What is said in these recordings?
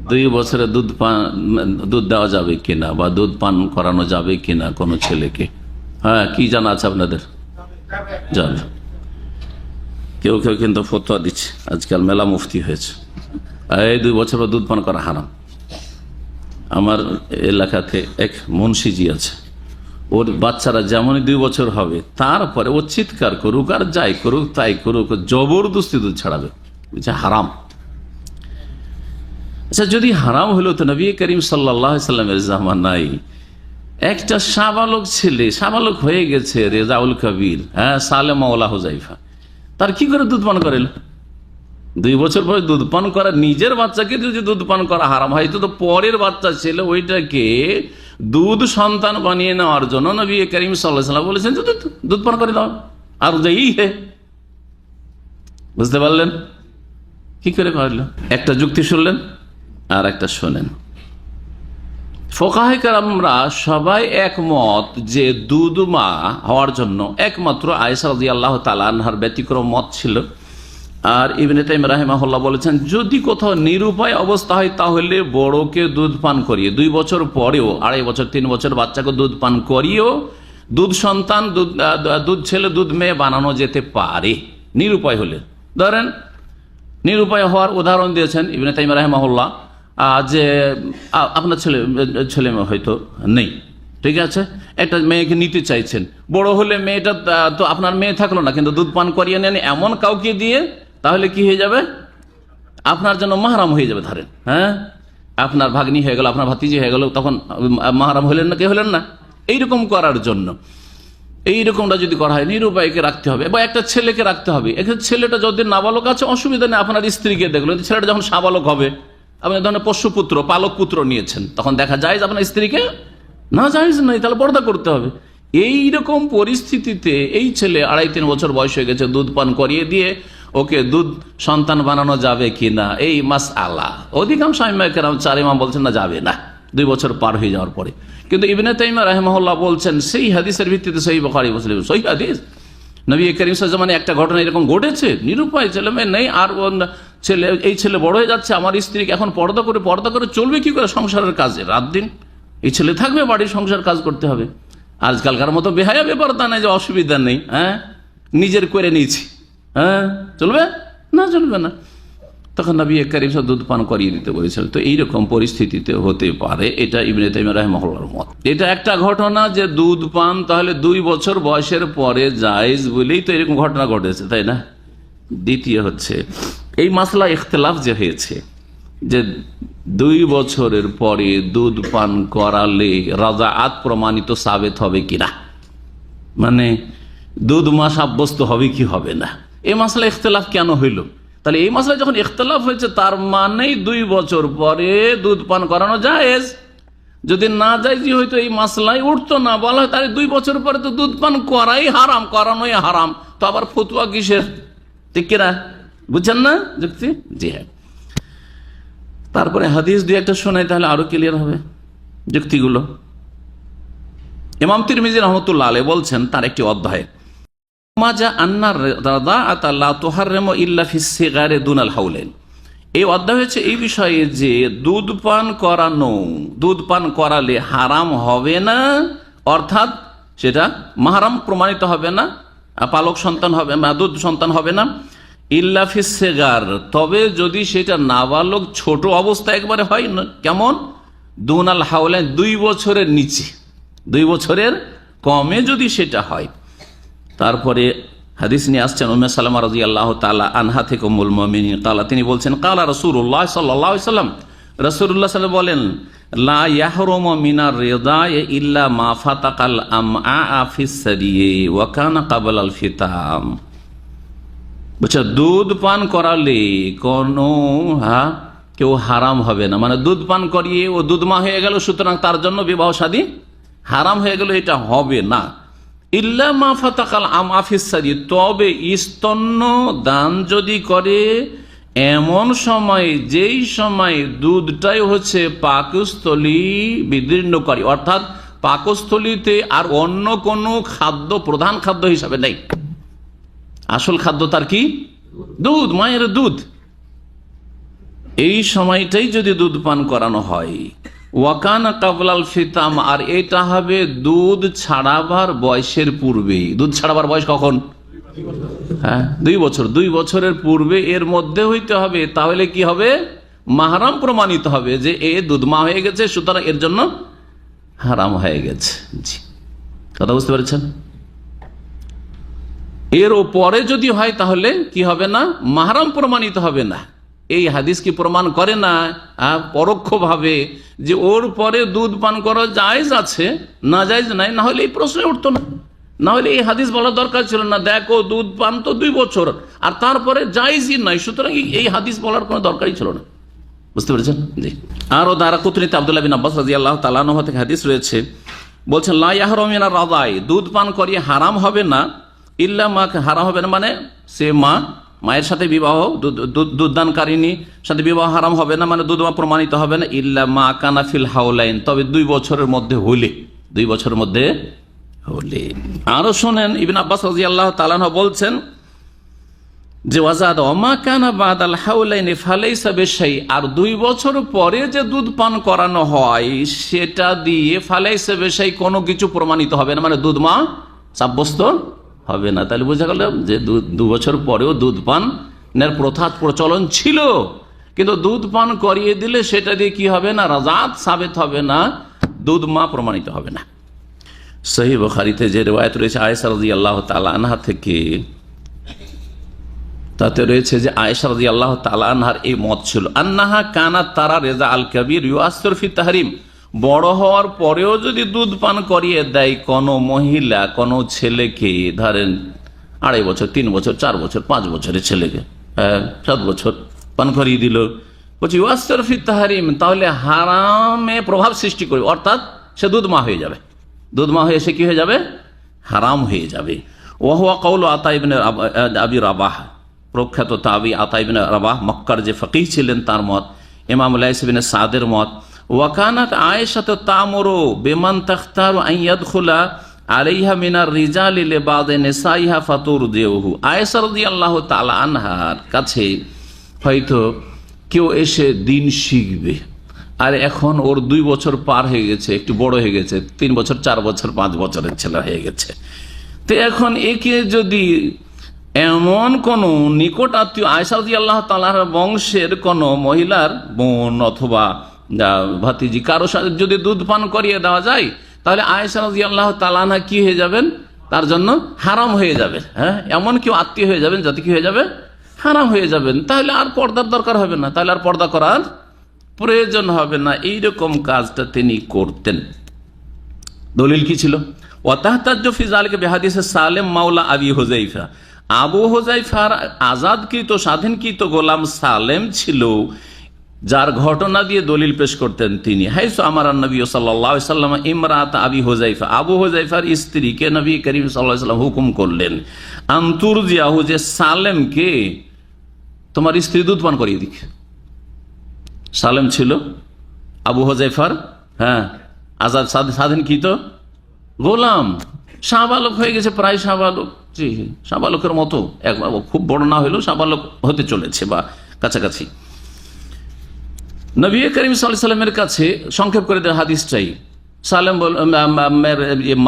2 বছরে দুধ দেওয়া যাবে কিনা বা দুধ পান করানো যাবে কিনা কোনো ছেলেকে? হ্যাঁ, কি জানা আছে আপনাদের? যাবে। কেউ কেউ কিন্তু ফতোয়া দিচ্ছে, আজকাল মেলা মুফতি হয়েছে, এই 2 বছর দুধ পান করা হারাম। আমার এলাকাতে এক মুন্সিজি আছে, ওর বাচ্চারা যেমনই 2 বছর হবে তারপরে ও চিৎকার করুক আর যাই করুক তাই করুক, জবরদস্তি দুধ ছাড়াবে, বুঝছে হারাম। আচ্ছা, যদি হারাম হলো তো নবী করিম সাল্লাল্লাহু আলাইহি সাল্লামের জামানায় একটা সাবালক ছেলে, সাবালক হয়ে গেছে, রেজাউল কবির, হ্যাঁ, সালে মাওলা হুজাইফা, তার কি করে দুধ পান করেন? 2 বছর পরে দুধ পান করা, নিজের বাচ্চাকে যদি দুধ পান করা হারাম হয়, তো পরের বাচ্চা ছেলে ওইটাকে দুধ সন্তান বানিয়ে নেওয়ার জন্য নবী করিম সাল্লাল্লাহু আলাইহি ওয়াসাল্লাম বলেছেন যে দুধ পান করে দাও, আর যেই হে। বুঝতে পারলেন কি করে করল? একটা যুক্তি শুনলেন আর একটা শোনেন। ফোকাহে কেরামরা সবাই একমত যে দুধ মা হওয়ার জন্য একমাত্র আয়েশা রাদিয়াল্লাহু তাআলা আনহার ব্যতিক্রম মত ছিল। আর ইবনে তাইমিয়া রাহিমাহুল্লাহ বলেছেন, যদি কোথাও নিরুপায় অবস্থা হয় তাহলে বড়কে দুধ পান করিয়ে 2 বছর পরেও, 2.5 বছর 3 বছর বাচ্চাকে দুধ পান করিয়েও দুধ সন্তান, দুধ ছেলে দুধ মেয়ে বানানো যেতে পারে নিরুপায় হলে। ধরেন নিরুপায় হওয়ার উদাহরণ দিয়েছেন ইবনে তাইমিয়া রাহিমাহুল্লাহ, যে আপনার ছেলে মেয়ে হয়তো নেই, ঠিক আছে, একটা মেয়েকে নিতে চাইছেন, বড় হলে মেয়েটা তো আপনার মেয়ে থাকলো না, কিন্তু দুধ পান করিয়ে নেন এমন কাউকে দিয়ে, তাহলে কি হয়ে যাবে? আপনার জন্য মাহরাম হয়ে যাবে। ধরেন, হ্যাঁ, আপনার ভাগ্নি হয়ে গেল, আপনার ভাতিজি হয়ে গেল, তখন মাহরাম হলেন না, কে হলেন না? এইরকম করার জন্য, এইরকমটা যদি করা হয়, নিরুপায়কে রাখতে হবে বা একটা ছেলেকে রাখতে হবে। এক্ষেত্রে ছেলেটা যদি নাবালক আছে অসুবিধা নেই, আপনার স্ত্রীকে দেখলো, ছেলেটা যখন সাবালক হবে, আপনি ধরনের পোষ্যপুত্র, পালক পুত্র নিয়েছেন, তখন দেখা যায় যে আপনার স্ত্রীকে না, জায়েজ নাই, তাহলে পর্দা করতে হবে। এইরকম পরিস্থিতিতে এই ছেলে 2.5-3 বছর বয়স হয়ে গেছে, দুধ পান করিয়ে দিয়ে ওকে দুধ সন্তান বানানো যাবে কিনা, এই মাসআলা অধিকাংশ আইম্মায়ে কেরাম 4 ইমাম বলছেন না, যাবে না 2 বছর পার হয়ে যাওয়ার পরে। কিন্তু ইবনে তাইমিয়া রাহিমাহুল্লাহ বলছেন, সেই হাদিসের ভিত্তিতে, সহিহ বুখারী মুসলিম সহিহ হাদিস, নবী করিম সাল্লাল্লাহু আলাইহি ওয়াসাল্লাম একটা ঘটনা এরকম ঘটেছে, নিরুপায় ছেলে মেয়ে নেই, আর এই ছেলে বড় হয়ে যাচ্ছে, আমার স্ত্রীকে এখন পর্দা করে চলবে কি করে সংসারের কাজে? রাত দিন এই ছেলে থাকবে, বাড়ির সংসার কাজ করতে হবে। আজকালকার মতো বেহায়া ব্যাপার তা নাই যে অসুবিধা নেই, হ্যাঁ, নিজের করে নিয়েছি, হ্যাঁ, চলবে না, চলবে না। তখন নবী করিম সাল্লাল্লাহু দুধ পান করিয়ে দিতে বলেছিলেন। তো এইরকম পরিস্থিতিতে হতে পারে, এটা ইবনে তাইমিয়া রাহিমাহুল্লাহর মত। এটা একটা ঘটনা যে দুধ পান তাহলে 2 বছর বয়সের পরে জায়েজ বলেই তো এরকম ঘটনা ঘটেছে, তাই না? দ্বিতীয় হচ্ছে এই মাসলা ইখতিলাফ যে হয়েছে যে 2 বছরের পরে দুধ পান করালে রাজাআত প্রমাণিত সাবেত হবে কিনা, মানে দুধ মা সাব্যস্ত হবে কি হবে না, এই মাসলা ইখতিলাফ কেন হইল? তাহলে এই মাসলা যখন ইখতিলাফ হয়েছে, তার মানেই 2 বছর পরে দুধ পান করানো জায়েজ। যদি না জায়েজই হয়তো এই মাসলাই উঠতো না, বলা হয় তাহলে 2 বছর পরে তো দুধ পান করাই হারাম, করানোই হারাম, তো আবার ফতোয়া কিসের? ঠিক কিনা? বুঝছেন না যুক্তি? জি হ্যাঁ। তারপরে হাদিস 2-1 শোনাই, তাহলে আরো ক্লিয়ার হবে যুক্তিগুলো। ইমাম তিরমিজি রাহমাতুল্লাহ আলাইহি বলছেন তার একটি অধ্যায়ে, মাজা আন্নার রাদাআত লা তুহাররিমু ইল্লা ফিস সিগারি দুনাল হাউলাইন। এই অধ্যায় হচ্ছে এই বিষয়ে যে দুধ পান করালে হারাম হবে না, অর্থাৎ সেটা মাহরাম প্রমাণিত হবে না, পালক সন্তান হবে না, দুধ সন্তান হবে না, ইল্লা ফিস সিগার, তবে যদি সেটা নাবালক ছোট অবস্থা একবারে হয় না, কেমন? দুনাল হাওলাইন, 2 বছরের নিচে, 2 বছরের কমে যদি সেটা হয়। তারপরে হাদিস নিয়ে আসছেন উম্মে সালামা রাদিয়াল্লাহু তাআলা আনহা থেকে, উম্মুল মুমিনিন কালা, তিনি বলছেন, কালা রাসূলুল্লাহ সাল্লাল্লাহু আলাইহি ওয়াসাল্লাম, রাসূলুল্লাহ সাল্লাল্লাহু আলাইহি ওয়াসাল্লাম বলেন, লা ইয়াহরুমু মিনার রিদাই ইল্লা মা ফাতাকাল আমআ ফিস সাদিয়ে ওয়া কানা ক্বাবলাল ফিতাম। বুঝছো, দুধ পান করালে কোনো কেউ হারাম হবে না, মানে দুধ পান করিয়ে ও দুধ মা হয়ে গেল, সুতরাং তার জন্য বিবাহ শাদী হারাম হয়ে গেল, এটা হবে না। ইল্লা মা ফাতাকাল আমআ ফিস সাদি, তবে স্তন্য দান যদি করে এমন সময়, যেই সময় দুধটাই হচ্ছে পাকস্থলী বিদীর্ণকারী, অর্থাৎ পাকস্থলীতে আর অন্য কোনো খাদ্য প্রধান খাদ্য হিসাবে নেই। আসল খাদ্য তার কি? দুধ, মায়ের দুধ। এই সময়টাই যদি দুধ পান করানো হয়, ওয়াকানা কাবলাল ফিতাম, আর এটা হবে দুধ ছাড়াবার বয়সের পূর্বেই। দুধ ছাড়াবার বয়স কখন? হ্যাঁ, 2 বছর। 2 বছরের পূর্বে এর মধ্যে হইতে হবে। তাহলে কি হবে? মাহরাম প্রমাণিত হবে যে এ দুধ মা হয়ে গেছে, সুতরাং এর জন্য হারাম হয়ে গেছে। জি, কথা বুঝতে পেরেছেন? এর পরে যদি হয় তাহলে কি হবে না? মাহরাম প্রমাণিত হবে না। এই হাদিস কি প্রমাণ করে না পরোক্ষভাবে যে ওর পরে দুধ পান করা জায়েজ আছে, না জায়েজ নাই? না হলে এই প্রশ্ন উঠতো না, না হলে এই হাদিস বলার দরকার ছিল না। দেখো দুধ পান তো 2 বছর, আর তারপরে জায়েজই নাই, সুতরাং এই হাদিস বলার কোনো দরকারই ছিল না। বুঝতে পেরেছেন? জি। আরো দারাকুতনিতে আব্দুল্লাহ বিন আব্বাস রাদিয়াল্লাহু তাআলা আনহু থেকে হাদিস রয়েছে, বলছেন লা ইয়াহরুমু মিনার রাদাই, দুধ পান করিয়ে হারাম হবে না, ইল্লা মা, হারাম হবে না মানে সে মায়ের সাথে বিবাহ, দুধদানকারিনী সাথে বিবাহ হারাম হবে না, মানে দুধ মা প্রমাণিত হবে না, ইল্লা মা কানা ফিল হাওলাইন, তবে 2 বছরের মধ্যে হলে, 2 বছরের মধ্যে হলে। আরো শোনেন, ইবনে আব্বাস রাদিয়াল্লাহু তাআলা আনহু বলছেন যে ওয়াজাদ ওমা কানা বাদাল হাওলাইনি ফালাইসা বিশাই, আর 2 বছর পরে যে দুধ পান করানো হয় সেটা দিয়ে ফালাইসা বিশাই, কোনো কিছু প্রমাণিত হবে না, মানে দুধ মা সাব্যস্ত হবে না। তাহলে বোঝা গেল যে 2 বছর পরেও দুধ পানের প্রথা প্রচলন ছিল, কিন্তু দুধ পান করিয়ে দিলে সেটা দিয়ে কি হবে না? রাজাত সাবেত হবে না, দুধ মা প্রমাণিত হবে না। সহিহ বুখারীতে যে রিওয়ায়াত রয়েছে আয়েশা রাদিয়াল্লাহু তাআলা আনহা থেকে, তাতে রয়েছে যে আয়েশা রাদিয়াল্লাহু তাআলা আনহার এই মত ছিল, আন্নাহা কানাত তারা রেজা আল কবির ইউআসির ফি তাহরিম, বড় হওয়ার পরেও যদি দুধ পান করিয়ে দেয় কোনো মহিলা কোনো ছেলেকে, ধরেন 2.5 বছর, 3 বছর, 4 বছর, 5 বছরের ছেলেকে 7 বছর পান করিয়ে দিল, বলছি ইউআসির ফি তাহরিম, তাহলে হারামে প্রভাব সৃষ্টি করবে, অর্থাৎ সে দুধ মা হয়ে যাবে, দুধ মা হয়ে সে কি হয়ে যাবে? হারাম হয়ে যাবে। ওয়া হুয়া কাউলু আতা ইবনে আবি রাবাহ, প্রখ্যাত তাবি আতা ইবনে রাবাহ মক্কার যে ফকিহ ছিলেন তার মত, ইমাম লাইস ইবনে সাদের মত। ওয়াকানাত আয়েশা তা'মুরু বিমান তাখতারু আন ইয়াদখুলা আলাইহা মিনার রিজালি লিবাদি নিসাইহা ফাতুরদিউহু, আয়েশা রাদিয়াল্লাহু তাআলা আনহার কাছে হয়তো কেউ এসে দিন শিখবে, আর এখন ওর 2 বছর পার হয়ে গেছে, একটু বড় হয়ে গেছে, 3 বছর, 4 বছর, 5 বছরের ছেলে হয়ে গেছে। তো এখন একে যদি এমন কোন নিকট আত্মীয় আয়েশা রাদিয়াল্লাহু তাআলার বংশের কোন মহিলার বোন অথবা ভাতিজি কারো সাথে যদি দুধ পান করিয়ে দেওয়া যায়, তাহলে আয়েশা রাদিয়াল্লাহু তাআলা আনহা কি হয়ে যাবেন? তার জন্য হারাম হয়ে যাবে। হ্যাঁ, এমন কেউ আত্মীয় হয়ে যাবেন যাতে কি হয়ে যাবে? হারাম হয়ে যাবেন। তাহলে আর পর্দার দরকার হবে না, তাহলে আর পর্দা করার প্রয়োজন হবে না। এইরকম কাজটা তিনি করতেন। দলিল কি ছিল? ওয়াতাহতাজ্জু ফি যালিকা বিহাদিসে সালেম মাওলা আবি হুযায়ফা, আবু হুযায়ফার আজাদকৃত স্বাধীনকৃত গোলাম সালেম ছিল, যার ঘটনা দিয়ে দলিল পেশ করতেন তিনি। হাইসু আমারান নবী সাল্লাল্লাহু আলাইহি ওয়াসাল্লাম ইমরাত আবি হুযায়ফা, আবু হুযায়ফার স্ত্রীকে নবী করিম সাল্লাল্লাহু আলাইহি ওয়াসাল্লাম হুকুম করলেন, আনতুরজিয়াহু, যে সালেমকে তোমার স্ত্রী দুধ পান করিয়ে দিক। সালেম ছিল আবু হুযায়ফার আজাদ স্বাধীনকৃত গোলাম, শাহবালক হয়ে গেছে, প্রায় শাহবালক, জি শাহবালকের মতো, খুব বড় না হলেও শাহবালক হতে চলেছে বা কাছাকাছি। নবী করিম সাল্লাল্লাহু আলাইহি ওয়াসাল্লামের কাছে সংক্ষেপ করে দেওয়া হাদিসটাই, সালেম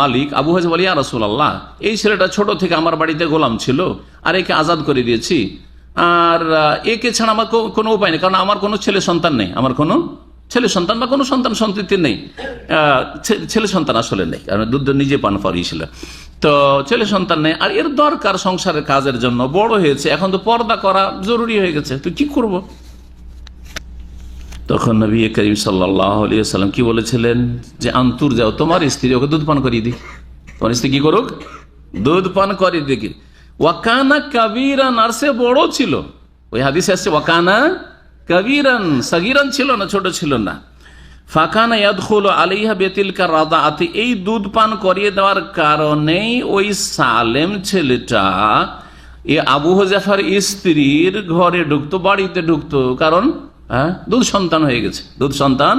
মালিক আবু হুযায়ফা বলে, ইয়া রাসূলুল্লাহ, এই ছেলেটা ছোট থেকে আমার বাড়িতে গোলাম ছিল, আর একে আজাদ করে দিয়েছি, আর একে ছাড়া আমার কোনো উপায় নেই, কারণ আমার কোনো ছেলে সন্তান নেই, আমার কোনো ছেলে সন্তান বা কোনো সন্তান সন্ততি নেই, ছেলে সন্তান আসলে নেই, কারণ দুধ নিজে পান করিয়েছিল, তো ছেলে সন্তান নেই, আর এর দরকার সংসারের কাজের জন্য, বড় হয়েছে, এখন তো পর্দা করা জরুরি হয়ে গেছে, তো কি করব? তখন নবী করিম সাল্লাল্লাহু আলাইহি ওয়াসাল্লাম কি বলেছিলেন? যে আন্তুর যাও, তোমার স্ত্রী ওকে দুধ পান করিয়ে দিক, তোমার স্ত্রী কি করুক? দুধ পান করিয়ে দিক। ওয়াকানা কাবীরান, আর সে বড় ছিল, ওই হাদিসে আসছে ওয়াকানা কাবীরান, সাগীরান ছিল না, ছোট ছিল না। ফাকানা ইয়াদখুলু আলাইহা বিতিলকা রাদাআতি, এই দুধ পান করিয়ে দেওয়ার কারণেই ওই সালেম ছেলেটা এই আবু হুযায়ফার স্ত্রীর ঘরে ঢুকতো, বাড়িতে ঢুকতো, কারণ দুধ সন্তান হয়ে গেছে, দুধ সন্তান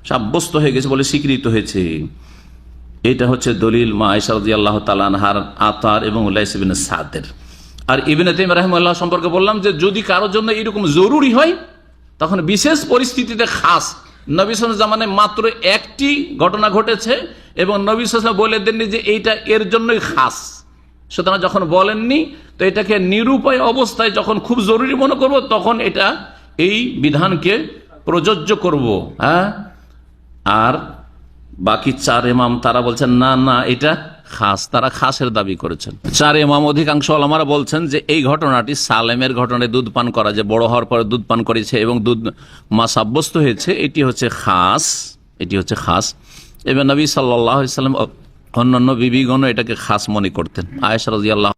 সাব্যস্ত হয়ে গেছে বলে স্বীকৃত হয়েছে। এটা হচ্ছে দলিল মা আয়েশা রাদিয়াল্লাহু তাআলা আনহার, আতার এবং লাইস ইবনে সাদের। আর ইবনে তাইমিয়া রাহিমাহুল্লাহ সম্পর্কে বললাম যে যদি কারোর জন্য এরকম জরুরি হয় তখন বিশেষ পরিস্থিতিতে খাস। নবী সাল্লাল্লাহু আলাইহি জামানায় মাত্র একটি ঘটনা ঘটেছে এবং নবী সাল্লাল্লাহু আলাইহি ওয়াসাল্লাম বলে দেননি যে এইটা এর জন্যই খাস। সুতরাং যখন বলেননি তো এটাকে নিরুপায় অবস্থায় যখন খুব জরুরি মনে করব তখন এটা এই বিধানকে প্রযোজ্য করব। হ্যাঁ, আর বাকি 4 ইমাম তারা বলছেন না না এটা খাস, তারা খাসের দাবি করেছেন। 4 ইমাম অধিকাংশ ওলামারা বলছেন যে এই ঘটনাটি সালেমের ঘটনায় দুধ পান করা, যে বড় হওয়ার পরে দুধ পান করেছে এবং দুধ মা সাব্যস্ত হয়েছে, এটি হচ্ছে খাস, এটি হচ্ছে খাস। এবং নবী সাল্লাল্লাহু আলাইহি ওয়াসাল্লাম অন্যান্য বিবিগণ এটাকে খাস মনে করতেন। আয়েশা রাদিয়াল্লাহু